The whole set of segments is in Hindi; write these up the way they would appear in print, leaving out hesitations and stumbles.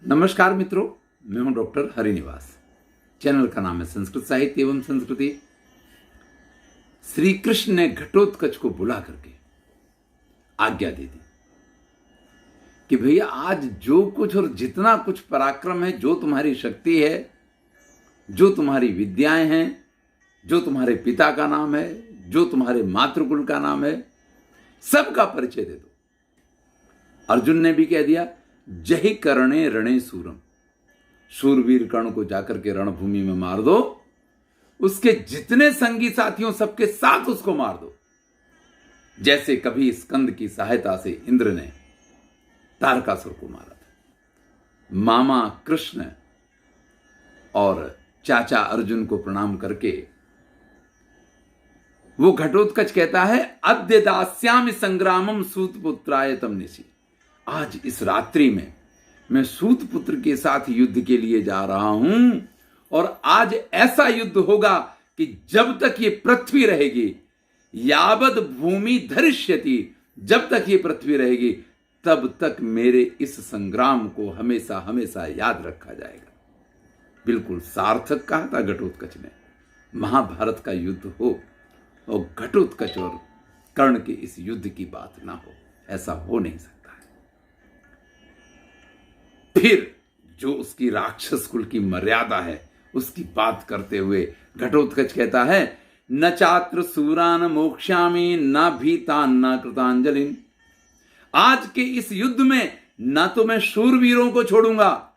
नमस्कार मित्रों, मैं हूं डॉक्टर हरिनिवास। चैनल का नाम है संस्कृत साहित्य एवं संस्कृति। श्री कृष्ण ने घटोत्कच को बुला करके आज्ञा दे दी कि भैया आज जो कुछ और जितना कुछ पराक्रम है, जो तुम्हारी शक्ति है, जो तुम्हारी विद्याएं हैं, जो तुम्हारे पिता का नाम है, जो तुम्हारे मातृकुल का नाम है, सबका परिचय दे दो। अर्जुन ने भी कह दिया, जहि कर्णे रणे सूरम, शूरवीर कर्ण को जाकर के रणभूमि में मार दो, उसके जितने संगी साथियों सबके साथ उसको मार दो। जैसे कभी स्कंद की सहायता से इंद्र ने तारकासुर को मारा था। मामा कृष्ण और चाचा अर्जुन को प्रणाम करके वो घटोत्कच कहता है, अद्य दास्यामि संग्रामम सूतपुत्राय तम निशि। आज इस रात्रि में मैं सूतपुत्र के साथ युद्ध के लिए जा रहा हूं, और आज ऐसा युद्ध होगा कि जब तक ये पृथ्वी रहेगी, यावद भूमि धरिष्यति, जब तक ये पृथ्वी रहेगी तब तक मेरे इस संग्राम को हमेशा हमेशा याद रखा जाएगा। बिल्कुल सार्थक कहा था घटोत्कच ने। महाभारत का युद्ध हो और घटोत्कच और कर्ण के इस युद्ध की बात ना हो, ऐसा हो नहीं सकता। फिर जो उसकी राक्षस कुल की मर्यादा है उसकी बात करते हुए घटोत्कच कहता है, न चात्र सूरान मोक्ष्यामि न भीतान न कृतांजलिन। आज के इस युद्ध में न तो मैं शूरवीरों को छोड़ूंगा,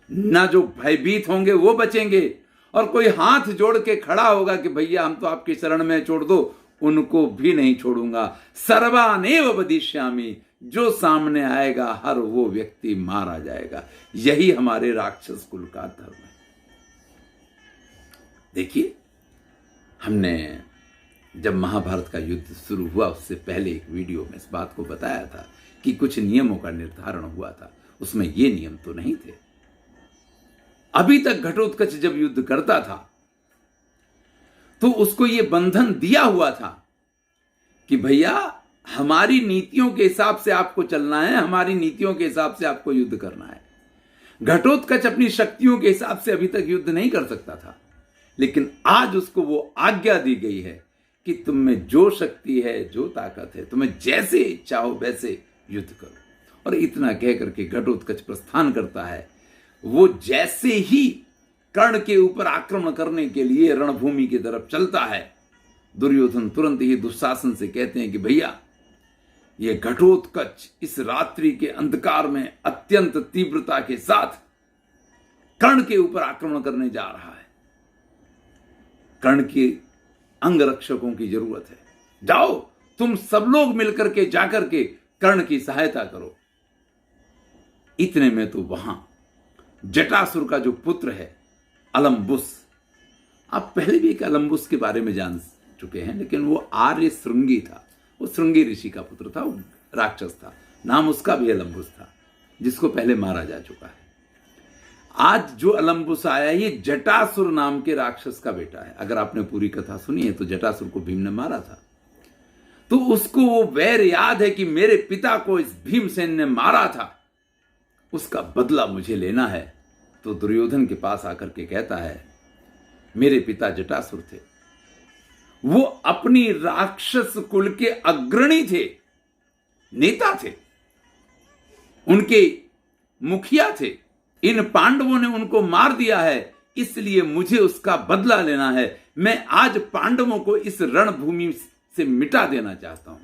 न जो भयभीत होंगे वो बचेंगे, और कोई हाथ जोड़ के खड़ा होगा कि भैया हम तो आपकी शरण में छोड़ दो, उनको भी नहीं छोड़ूंगा। सर्वानेव वदिष्यामि, जो सामने आएगा हर वो व्यक्ति मारा जाएगा। यही हमारे राक्षस कुल का धर्म है। देखिए, हमने जब महाभारत का युद्ध शुरू हुआ उससे पहले एक वीडियो में इस बात को बताया था कि कुछ नियमों का निर्धारण हुआ था। उसमें ये नियम तो नहीं थे। अभी तक घटोत्कच जब युद्ध करता था तो उसको ये बंधन दिया हुआ था कि भैया हमारी नीतियों के हिसाब से आपको चलना है, हमारी नीतियों के हिसाब से आपको युद्ध करना है। घटोत्कच अपनी शक्तियों के हिसाब से अभी तक युद्ध नहीं कर सकता था, लेकिन आज उसको वो आज्ञा दी गई है कि तुम में जो शक्ति है, जो ताकत है, तुम्हें जैसे इच्छा हो वैसे युद्ध करो। और इतना कह करके घटोत्कच प्रस्थान करता है। वो जैसे ही कर्ण के ऊपर आक्रमण करने के लिए रणभूमि की तरफ चलता है, दुर्योधन तुरंत ही दुशासन से कहते हैं कि भैया ये घटोत्कच इस रात्रि के अंधकार में अत्यंत तीव्रता के साथ कर्ण के ऊपर आक्रमण करने जा रहा है। कर्ण के अंग रक्षकों की जरूरत है। जाओ तुम सब लोग मिलकर के जाकर के कर्ण की सहायता करो। इतने में तो वहां जटासुर का जो पुत्र है अलम्बुस, आप पहले भी एक अलम्बुस के बारे में जान चुके हैं, लेकिन वो आर्य श्रृंगी था। वो श्रृंगी ऋषि का पुत्र था, वो राक्षस था। नाम उसका भी अलम्बुस था, जिसको पहले मारा जा चुका है। आज जो अलम्बुस आया ये जटासुर नाम के राक्षस का बेटा है। अगर आपने पूरी कथा सुनी है तो जटासुर को भीम ने मारा था, तो उसको वो वैर याद है कि मेरे पिता को इस भीमसेन ने मारा था, उसका बदला मुझे लेना है। तो दुर्योधन के पास आकर के कहता है, मेरे पिता जटासुर थे, वो अपनी राक्षस कुल के अग्रणी थे, नेता थे, उनके मुखिया थे। इन पांडवों ने उनको मार दिया है, इसलिए मुझे उसका बदला लेना है। मैं आज पांडवों को इस रणभूमि से मिटा देना चाहता हूं।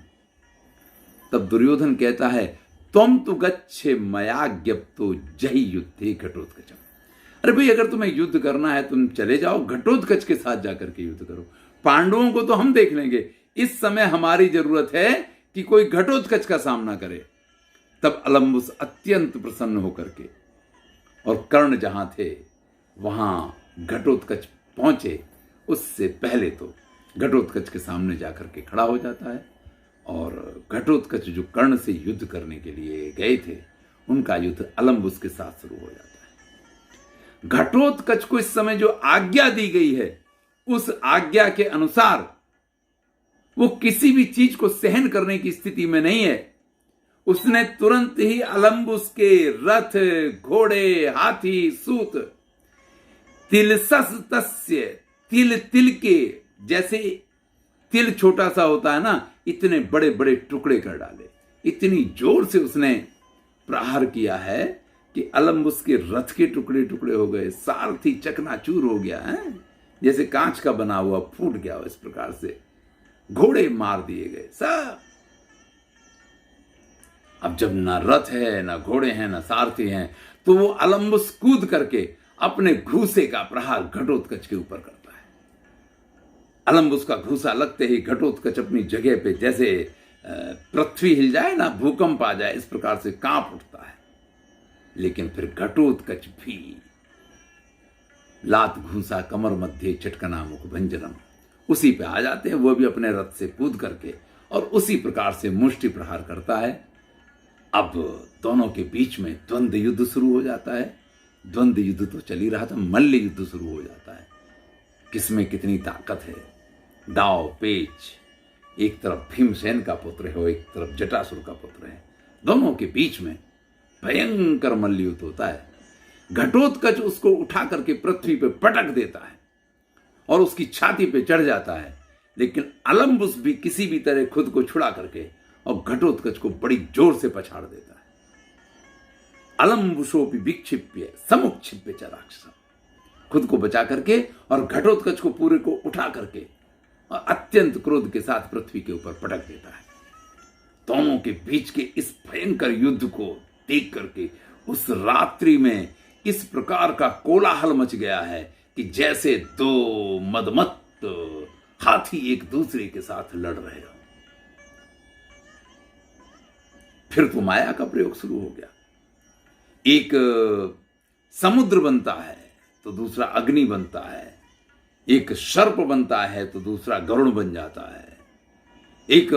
तब दुर्योधन कहता है, तुम तो गच्छे मया ज्ञप्तो जहि युद्धे घटोत्कचम। अरे भाई, अगर तुम्हें युद्ध करना है तुम चले जाओ, घटोत्कच के साथ जाकर के युद्ध करो। पांडवों को तो हम देख लेंगे, इस समय हमारी जरूरत है कि कोई घटोत्कच का सामना करे। तब अलम्बुस अत्यंत प्रसन्न होकर के, और कर्ण जहां थे वहां घटोत्कच पहुंचे उससे पहले तो घटोत्कच के सामने जाकर के खड़ा हो जाता है। और घटोत्कच जो कर्ण से युद्ध करने के लिए गए थे, उनका युद्ध अलम्बुस के साथ शुरू हो जाता है। घटोत्कच को इस समय जो आज्ञा दी गई है, उस आज्ञा के अनुसार वो किसी भी चीज को सहन करने की स्थिति में नहीं है। उसने तुरंत ही अलम्बुस के रथ, घोड़े, हाथी, सूत, तिलसस तस्य, तिल तिल के, जैसे तिल छोटा सा होता है ना, इतने बड़े बड़े टुकड़े कर डाले। इतनी जोर से उसने प्रहार किया है कि अलम्बुस के रथ के टुकड़े टुकड़े हो गए, सारथी चकनाचूर हो गया है, जैसे कांच का बना हुआ फूट गया हो, इस प्रकार से घोड़े मार दिए गए सब। अब जब ना रथ है, ना घोड़े हैं, ना सारथी हैं, तो वो अलम्बुस कूद करके अपने घूसे का प्रहार घटोत्कच के ऊपर करता है। अलम्बुस का घूसा लगते ही घटोत्कच अपनी जगह पे जैसे पृथ्वी हिल जाए ना, भूकंप आ जाए, इस प्रकार से कांप उठता है। लेकिन फिर घटोत्कच भी लात घूसा कमर मध्य चटकना मुख भंजनम, उसी पे आ जाते हैं। वो भी अपने रथ से कूद करके और उसी प्रकार से मुष्टि प्रहार करता है। अब दोनों के बीच में द्वंद्व युद्ध शुरू हो जाता है। द्वंद्व युद्ध तो चल ही रहा था, मल्ल युद्ध शुरू हो जाता है। किसमें कितनी ताकत है, दाव पेच, एक तरफ भीमसेन का पुत्र है और एक तरफ जटासुर का पुत्र है। दोनों के बीच में भयंकर मल्ल युद्ध होता है। घटोत्कच उसको उठा करके पृथ्वी पे पटक देता है और उसकी छाती पे चढ़ जाता है। लेकिन अलम्बुस भी किसी भी तरह खुद को छुड़ा करके और घटोत्कच को बड़ी जोर से पछाड़ देता है। अलम्बुसोपि विक्षिप्य समुक्षिप्य च राक्षसम, खुद को बचा करके और घटोत्कच को पूरे को उठा करके और अत्यंत क्रोध के साथ पृथ्वी के ऊपर पटक देता है। दोनों के बीच के इस भयंकर युद्ध को देख करके उस रात्रि में इस प्रकार का कोलाहल मच गया है कि जैसे दो मदमत्त हाथी एक दूसरे के साथ लड़ रहे हो। फिर तो माया का प्रयोग शुरू हो गया। एक समुद्र बनता है तो दूसरा अग्नि बनता है, एक सर्प बनता है तो दूसरा गरुड़ बन जाता है, एक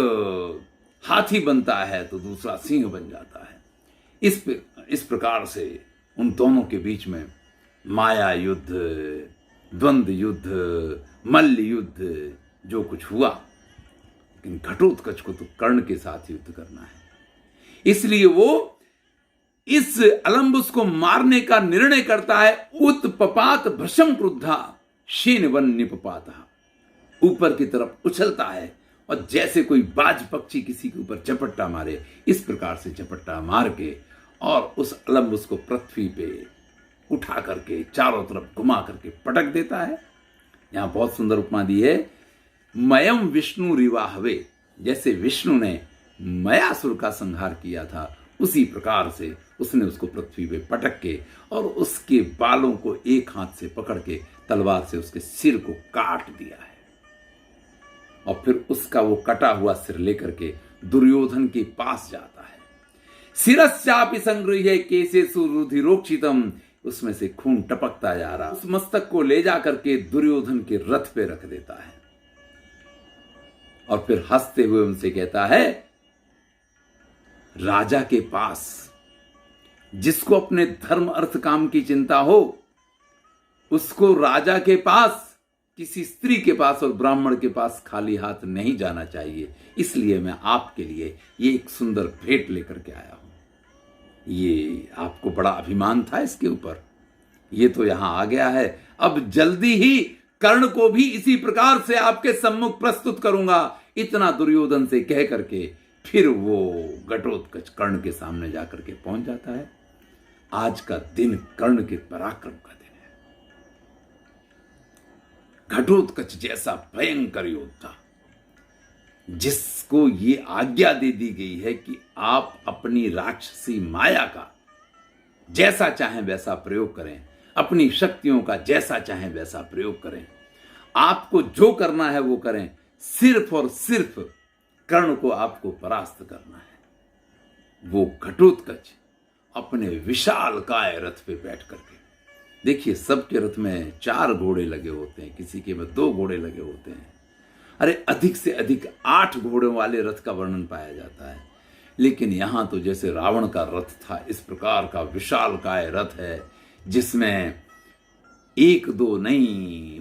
हाथी बनता है तो दूसरा सिंह बन जाता है। इस प्रकार से उन दोनों के बीच में माया युद्ध, द्वंद्व युद्ध, मल्ल युद्ध जो कुछ हुआ। लेकिन घटोत्कच को तो कर्ण के साथ युद्ध करना है, इसलिए वो इस अलम्बुस को मारने का निर्णय करता है। उत्पपात भृशम क्रुद्धा शेन वन निपपाता, ऊपर की तरफ उछलता है और जैसे कोई बाज पक्षी किसी के ऊपर झपट्टा मारे, इस प्रकार से झपट्टा मार के और उस अलम्बुस को पृथ्वी पे उठा करके चारों तरफ घुमा करके पटक देता है। यहां बहुत सुंदर उपमा दी है, मयम विष्णु रिवाहवे, जैसे विष्णु ने मयासुर का संहार किया था, उसी प्रकार से उसने उसको पृथ्वी पे पटक के और उसके बालों को एक हाथ से पकड़ के तलवार से उसके सिर को काट दिया है। और फिर उसका वो कटा हुआ सिर लेकर के दुर्योधन के पास जाता है। सिरस्यापि संगृह्य केशेषु रुधिरोक्षितम, उसमें से खून टपकता जा रहा, उस मस्तक को ले जाकर के दुर्योधन के रथ पे रख देता है और फिर हंसते हुए उनसे कहता है, राजा के पास जिसको अपने धर्म अर्थ काम की चिंता हो, उसको राजा के पास, किसी स्त्री के पास और ब्राह्मण के पास खाली हाथ नहीं जाना चाहिए। इसलिए मैं आपके लिए ये एक सुंदर भेंट लेकर के आया हूं। ये आपको बड़ा अभिमान था इसके ऊपर, ये तो यहां आ गया है। अब जल्दी ही कर्ण को भी इसी प्रकार से आपके सम्मुख प्रस्तुत करूंगा। इतना दुर्योधन से कह करके फिर वो घटोत्कच कर्ण के सामने जाकर के पहुंच जाता है। आज का दिन कर्ण के पराक्रम का दिन है। घटोत्कच जैसा भयंकर योद्धा, जिसको ये आज्ञा दे दी गई है कि आप अपनी राक्षसी माया का जैसा चाहें वैसा प्रयोग करें, अपनी शक्तियों का जैसा चाहें वैसा प्रयोग करें, आपको जो करना है वो करें, सिर्फ और सिर्फ कर्ण को आपको परास्त करना है। वो घटोत्कच अपने विशाल काय रथ पे बैठ करके, देखिए सबके रथ में 4 घोड़े लगे होते हैं, किसी के में 2 घोड़े लगे होते हैं, अरे अधिक से अधिक 8 घोड़ों वाले रथ का वर्णन पाया जाता है। लेकिन यहां तो जैसे रावण का रथ था, इस प्रकार का विशाल काय रथ है, जिसमें 1-2 नहीं,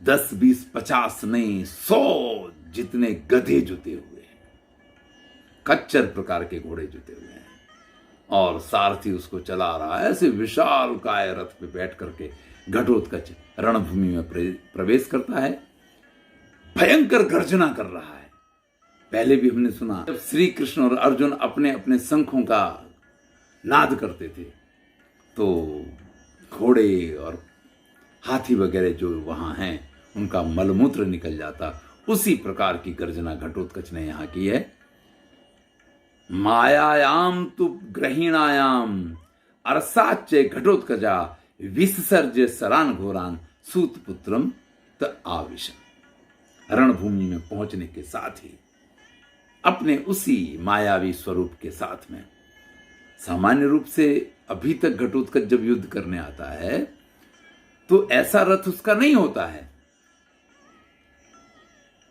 10, 20, 50 नहीं, 100 जितने गधे जुते हुए हैं। खच्चर प्रकार के घोड़े जुटे हुए हैं और सारथी उसको चला रहा है। ऐसे विशाल काय रथ पे बैठ करके घटोत्कच रणभूमि में प्रवेश करता है, भयंकर गर्जना कर रहा है। पहले भी हमने सुना जब श्री कृष्ण और अर्जुन अपने अपने शंखों का नाद करते थे तो घोड़े और हाथी वगैरह जो वहां हैं उनका मलमूत्र निकल जाता। उसी प्रकार की गर्जना घटोत्कच ने यहां की है। मायायाम तु ग्रहीणायाम अरसाच्य घटोत्कचा विसर्ज सरान घोरान सूत पुत्रम त आविशन। रणभूमि में पहुंचने के साथ ही अपने उसी मायावी स्वरूप के साथ में, सामान्य रूप से अभी तक घटोत्कच जब युद्ध करने आता है तो ऐसा रथ उसका नहीं होता है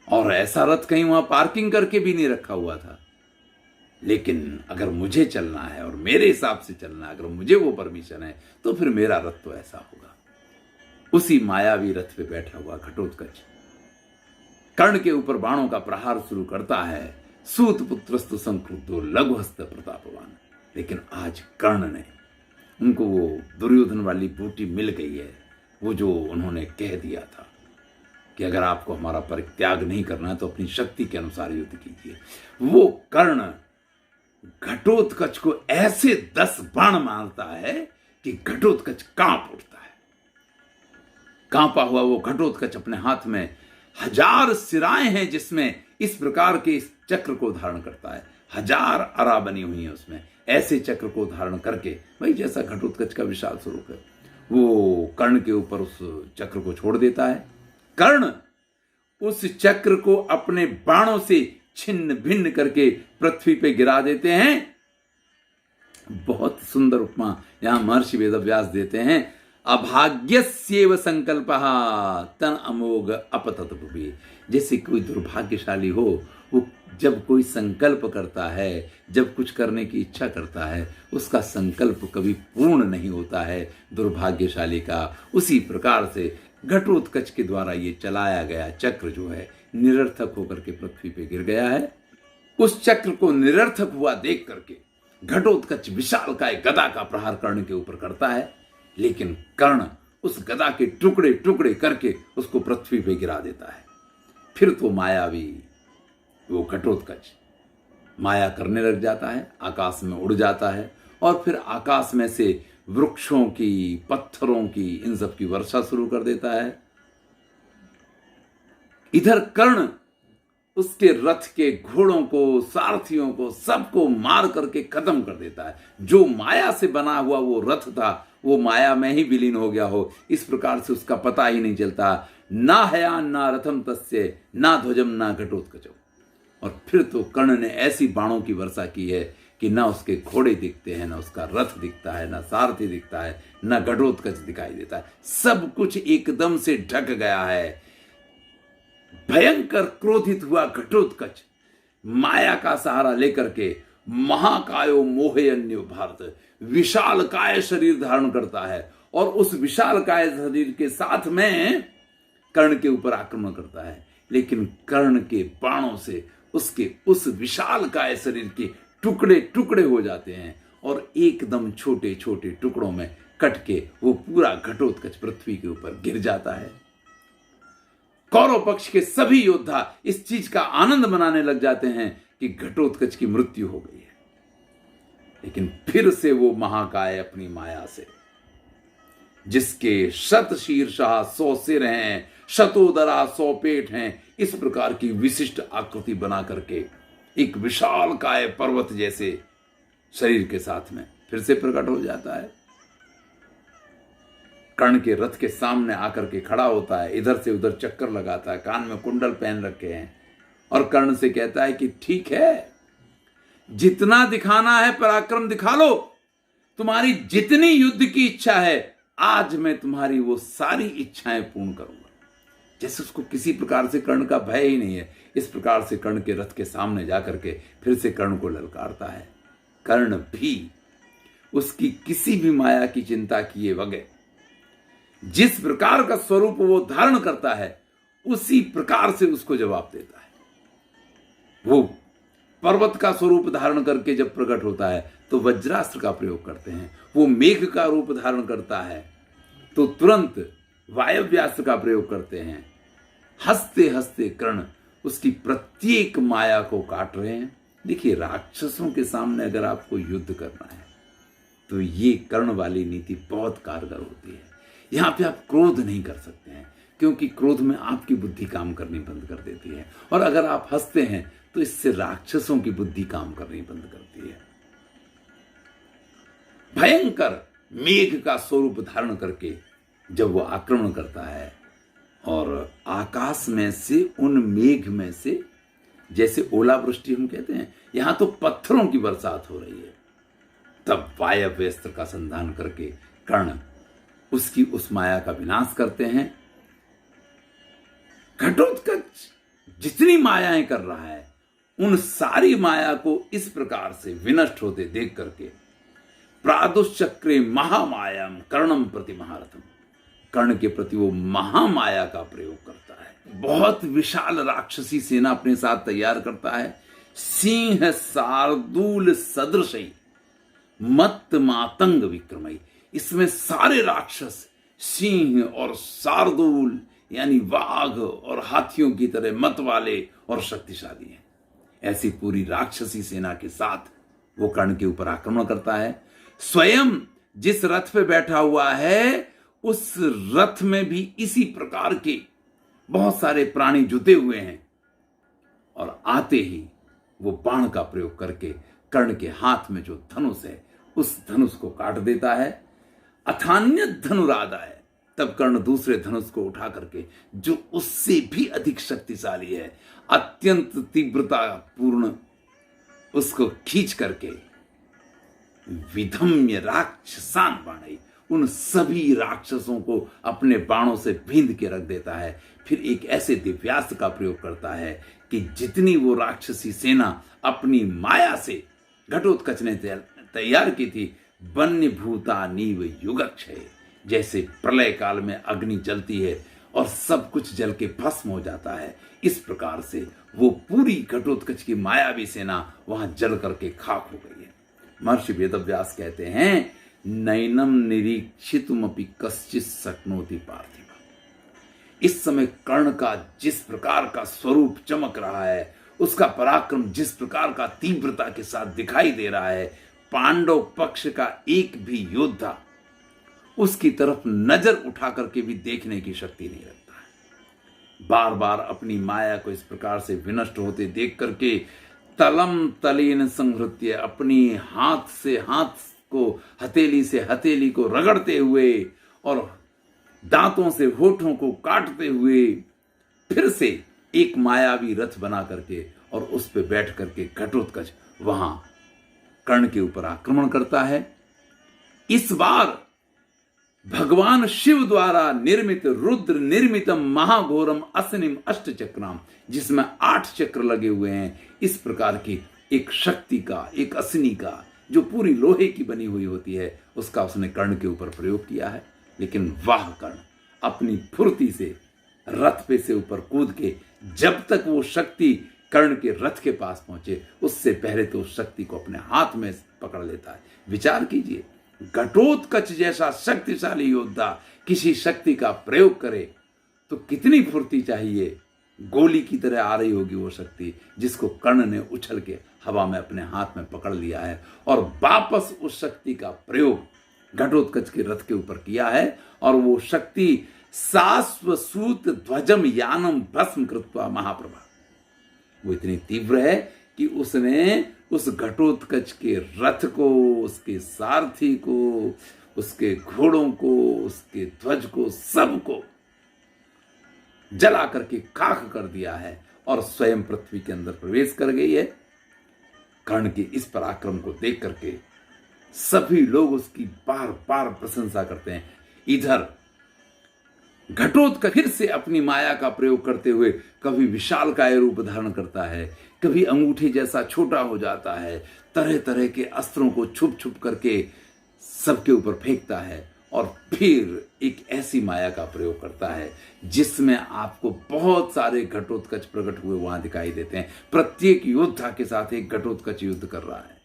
और ऐसा रथ कहीं वहां पार्किंग करके भी नहीं रखा हुआ था। लेकिन अगर मुझे चलना है और मेरे हिसाब से चलना है, अगर मुझे वो परमिशन है तो फिर मेरा रथ तो ऐसा होगा। उसी मायावी रथ पे बैठा हुआ घटोत्कच कर्ण के ऊपर बाणों का प्रहार शुरू करता है। सूत पुत्रस्तु संक्रुद्धो लघुहस्त प्रतापवान। लेकिन आज कर्ण ने, उनको वो दुर्योधन वाली बूटी मिल गई है, वो जो उन्होंने कह दिया था कि अगर आपको हमारा परित्याग नहीं करना है तो अपनी शक्ति के अनुसार युद्ध कीजिए। वो कर्ण घटोत्कच को ऐसे 10 बाण मारता है कि घटोत्कच कांप उठता है। कांपा हुआ वो घटोत्कच अपने हाथ में 1000 सिराएं हैं जिसमें इस प्रकार के इस चक्र को धारण करता है। 1000 अरा बनी हुई है उसमें। ऐसे चक्र को धारण करके, भाई जैसा घटोत्कच का विशाल स्वरूप है, वो कर्ण के ऊपर उस चक्र को छोड़ देता है। कर्ण उस चक्र को अपने बाणों से छिन्न भिन्न करके पृथ्वी पे गिरा देते हैं। बहुत सुंदर उपमा यहां महर्षि वेदव्यास देते हैं। अभाग्यस्येव संकल्पः तन अमोघ अपतत भुवि। जैसे कोई दुर्भाग्यशाली हो, वो जब कोई संकल्प करता है, जब कुछ करने की इच्छा करता है, उसका संकल्प कभी पूर्ण नहीं होता है दुर्भाग्यशाली का। उसी प्रकार से घटोत्कच के द्वारा ये चलाया गया चक्र जो है निरर्थक होकर के पृथ्वी पे गिर गया है। उस चक्र को निरर्थक हुआ देख करके घटोत्कच विशालकाय गदा का प्रहार कर्ण के ऊपर करता है। लेकिन कर्ण उस गदा के टुकड़े टुकड़े करके उसको पृथ्वी पे गिरा देता है। फिर तो मायावी वो घटोत्कच माया करने लग जाता है, आकाश में उड़ जाता है और फिर आकाश में से वृक्षों की, पत्थरों की, इन सब की वर्षा शुरू कर देता है। इधर कर्ण उसके रथ के घोड़ों को, सारथियों को, सबको मार करके खत्म कर देता है। जो माया से बना हुआ वो रथ था वो माया में ही विलीन हो गया हो, इस प्रकार से उसका पता ही नहीं चलता। ना हयान ना रथम तस्य ना ध्वजम ना घटोत्कचो। और फिर तो कर्ण ने ऐसी बाणों की वर्षा की है कि ना उसके घोड़े दिखते हैं, ना उसका रथ दिखता है, ना सारथी दिखता है, ना घटोत्कच दिखाई देता है। सब कुछ एकदम से ढक गया है। भयंकर क्रोधित हुआ घटोत्कच माया का सहारा लेकर के महाकायो मोहयन्यो भारत विशाल काय शरीर धारण करता है और उस विशाल काय शरीर के साथ में कर्ण के ऊपर आक्रमण करता है। लेकिन कर्ण के बाणों से उसके उस विशाल काय शरीर के टुकड़े टुकड़े हो जाते हैं और एकदम छोटे छोटे टुकड़ों में कट के वो पूरा घटोत्कच पृथ्वी के ऊपर गिर जाता है। कौरव पक्ष के सभी योद्धा इस चीज का आनंद मनाने लग जाते हैं कि घटोत्कच की मृत्यु हो गई है। लेकिन फिर से वो महाकाय अपनी माया से, जिसके शत शीर्षा 100 सिर हैं, शतोदरा 100 पेट हैं, इस प्रकार की विशिष्ट आकृति बना करके एक विशाल काय पर्वत जैसे शरीर के साथ में फिर से प्रकट हो जाता है। कर्ण के रथ के सामने आकर के खड़ा होता है, इधर से उधर चक्कर लगाता है, कान में कुंडल पहन रखे हैं और कर्ण से कहता है कि ठीक है, जितना दिखाना है पराक्रम दिखा लो, तुम्हारी जितनी युद्ध की इच्छा है आज मैं तुम्हारी वो सारी इच्छाएं पूर्ण करूंगा। जैसे उसको किसी प्रकार से कर्ण का भय ही नहीं है, इस प्रकार से कर्ण के रथ के सामने जाकर के फिर से कर्ण को ललकारता है। कर्ण भी उसकी किसी भी माया की चिंता किए बगैर जिस प्रकार का स्वरूप वो धारण करता है उसी प्रकार से उसको जवाब देता है। वो पर्वत का स्वरूप धारण करके जब प्रकट होता है तो वज्रास्त्र का प्रयोग करते हैं। वो मेघ का रूप धारण करता है तो तुरंत वायव्यास्त्र का प्रयोग करते हैं। हंसते हंसते कर्ण उसकी प्रत्येक माया को काट रहे हैं। देखिए, राक्षसों के सामने अगर आपको युद्ध करना है तो ये कर्ण वाली नीति बहुत कारगर होती है। यहां पे आप क्रोध नहीं कर सकते हैं, क्योंकि क्रोध में आपकी बुद्धि काम करनी बंद कर देती है, और अगर आप हंसते हैं तो इससे राक्षसों की बुद्धि काम करनी बंद करती है। भयंकर मेघ का स्वरूप धारण करके जब वो आक्रमण करता है और आकाश में से, उन मेघ में से, जैसे ओलावृष्टि हम कहते हैं, यहां तो पत्थरों की बरसात हो रही है, तब वायव्यास्त्र का संधान करके कर्ण उसकी उस माया का विनाश करते हैं। घटोत्कच जितनी मायाएं कर रहा है उन सारी माया को इस प्रकार से विनष्ट होते देख करके प्रादुश्चक्रे महामायाम कर्णम प्रति महारथम, कर्ण के प्रति वो महामाया का प्रयोग करता है। बहुत विशाल राक्षसी सेना अपने साथ तैयार करता है। सिंह शार्दूल सदृशई मत मातंग विक्रमई, इसमें सारे राक्षस सिंह और शार्दूल यानी बाघ और हाथियों की तरह मत वाले और शक्तिशाली हैं। ऐसी पूरी राक्षसी सेना के साथ वो कर्ण के ऊपर आक्रमण करता है। स्वयं जिस रथ पे बैठा हुआ है उस रथ में भी इसी प्रकार के बहुत सारे प्राणी जुटे हुए हैं, और आते ही वो बाण का प्रयोग करके कर्ण के हाथ में जो धनुष है उस धनुष को काट देता है। अथान्य धनुरादाय, तब कर्ण दूसरे धनुष को उठा करके, जो उससे भी अधिक शक्तिशाली है, अत्यंत तीव्रता पूर्ण, उसको खींच करके विधम्य राक्षसान बाणई, उन सभी राक्षसों को अपने बाणों से बींध के रख देता है। फिर एक ऐसे दिव्यास्त्र का प्रयोग करता है कि जितनी वो राक्षसी सेना अपनी माया से घटोत्कच ने तैयार की थी, वन्य भूता नीव युगक्षय, जैसे प्रलय काल में अग्नि जलती है और सब कुछ जल के भस्म हो जाता है, इस प्रकार से वो पूरी घटोत्कच की मायावी सेना वहां जल करके खाक हो गई है। महर्षि वेदव्यास कहते हैं, नैनम निरीक्षितुमपि कश्चित् शक्नोति पार्थिव। इस समय कर्ण का जिस प्रकार का स्वरूप चमक रहा है, उसका पराक्रम जिस प्रकार का तीव्रता के साथ दिखाई दे रहा है, पांडव पक्ष का एक भी योद्धा उसकी तरफ नजर उठा करके भी देखने की शक्ति नहीं रखता है। बार बार अपनी माया को इस प्रकार से विनष्ट होते देख करके तलम तलीन संहृत्य, अपनी हाथ से हाथ को, हथेली से हथेली को रगड़ते हुए और दांतों से होठों को काटते हुए फिर से एक मायावी रथ बना करके और उस पे बैठ करके घटोत्कच वहां कर्ण के ऊपर आक्रमण करता है। इस बार भगवान शिव द्वारा निर्मित रुद्र निर्मितम महाघोरम असनिम अष्ट चक्राम, जिसमें 8 चक्र लगे हुए हैं, इस प्रकार की एक शक्ति का, एक असनी का, जो पूरी लोहे की बनी हुई होती है, उसका उसने कर्ण के ऊपर प्रयोग किया है। लेकिन वाह कर्ण अपनी फुर्ती से रथ पे से ऊपर कूद के जब तक वो शक्ति कर्ण के रथ के पास पहुंचे, उससे पहले तो उस शक्ति को अपने हाथ में पकड़ लेता है। विचार कीजिए, घटोत्कच जैसा शक्तिशाली योद्धा किसी शक्ति का प्रयोग करे तो कितनी फुर्ती चाहिए। गोली की तरह आ रही होगी वो शक्ति, जिसको कर्ण ने उछल के हवा में अपने हाथ में पकड़ लिया है और वापस उस शक्ति का प्रयोग घटोत्कच के रथ के ऊपर किया है। और वो शक्ति सास्वसूत ध्वजम यानम भस्म कृत्वा महाप्रभा, वो इतनी तीव्र है कि उसने उस घटोत्कच के रथ को, उसके सारथी को, उसके घोड़ों को, उसके ध्वज को, सबको जला करके खाक कर दिया है और स्वयं पृथ्वी के अंदर प्रवेश कर गई है। कर्ण के इस पराक्रम को देख करके सभी लोग उसकी बार बार प्रशंसा करते हैं। इधर घटोत्कच फिर से अपनी माया का प्रयोग करते हुए कभी विशालकाय रूप धारण करता है, कभी अंगूठे जैसा छोटा हो जाता है, तरह तरह के अस्त्रों को छुप छुप करके सबके ऊपर फेंकता है और फिर एक ऐसी माया का प्रयोग करता है जिसमें आपको बहुत सारे घटोत्कच प्रकट हुए वहां दिखाई देते हैं। प्रत्येक योद्धा के साथ एक घटोत्कच युद्ध कर रहा है।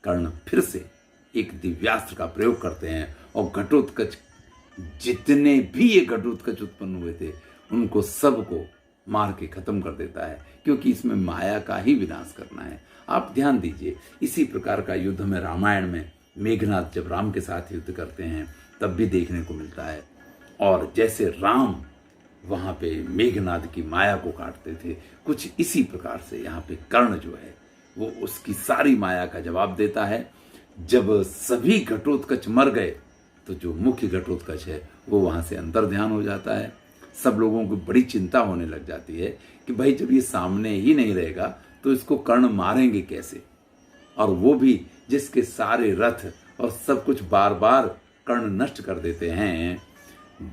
कर्ण फिर से एक दिव्यास्त्र का प्रयोग करते हैं और घटोत्कच, जितने भी ये घटोत्कच उत्पन्न हुए थे उनको सबको मार के खत्म कर देता है, क्योंकि इसमें माया का ही विनाश करना है। आप ध्यान दीजिए, इसी प्रकार का युद्ध में रामायण में मेघनाद जब राम के साथ युद्ध करते हैं तब भी देखने को मिलता है। और जैसे राम वहां पे मेघनाद की माया को काटते थे, कुछ इसी प्रकार से यहाँ पे कर्ण जो है वो उसकी सारी माया का जवाब देता है। जब सभी घटोत्कच मर गए तो जो मुख्य घटोत्कच है वो वहां से अंतर ध्यान हो जाता है। सब लोगों को बड़ी चिंता होने लग जाती है कि भाई जब ये सामने ही नहीं रहेगा तो इसको कर्ण मारेंगे कैसे, और वो भी जिसके सारे रथ और सब कुछ बार बार कर्ण नष्ट कर देते हैं।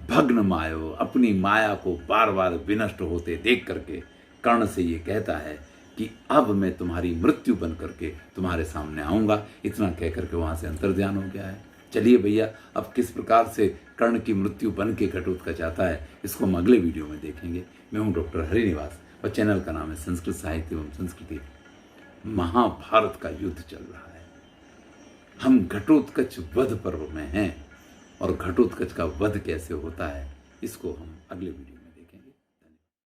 भग्न मायो, अपनी माया को बार बार विनष्ट होते देख करके कर्ण से ये कहता है कि अब मैं तुम्हारी मृत्यु बन करके तुम्हारे सामने आऊंगा। इतना कह करके वहां से अंतर्ध्यान हो गया है। चलिए भैया, अब किस प्रकार से कर्ण की मृत्यु बन के घटोत्कच आता है इसको हम अगले वीडियो में देखेंगे। मैं हूं डॉक्टर हरिनिवास और चैनल का नाम है संस्कृत साहित्य एवं संस्कृति। महाभारत का युद्ध चल रहा है, हम घटोत्कच वध पर्व में हैं और घटोत्कच का वध कैसे होता है इसको हम अगले वीडियो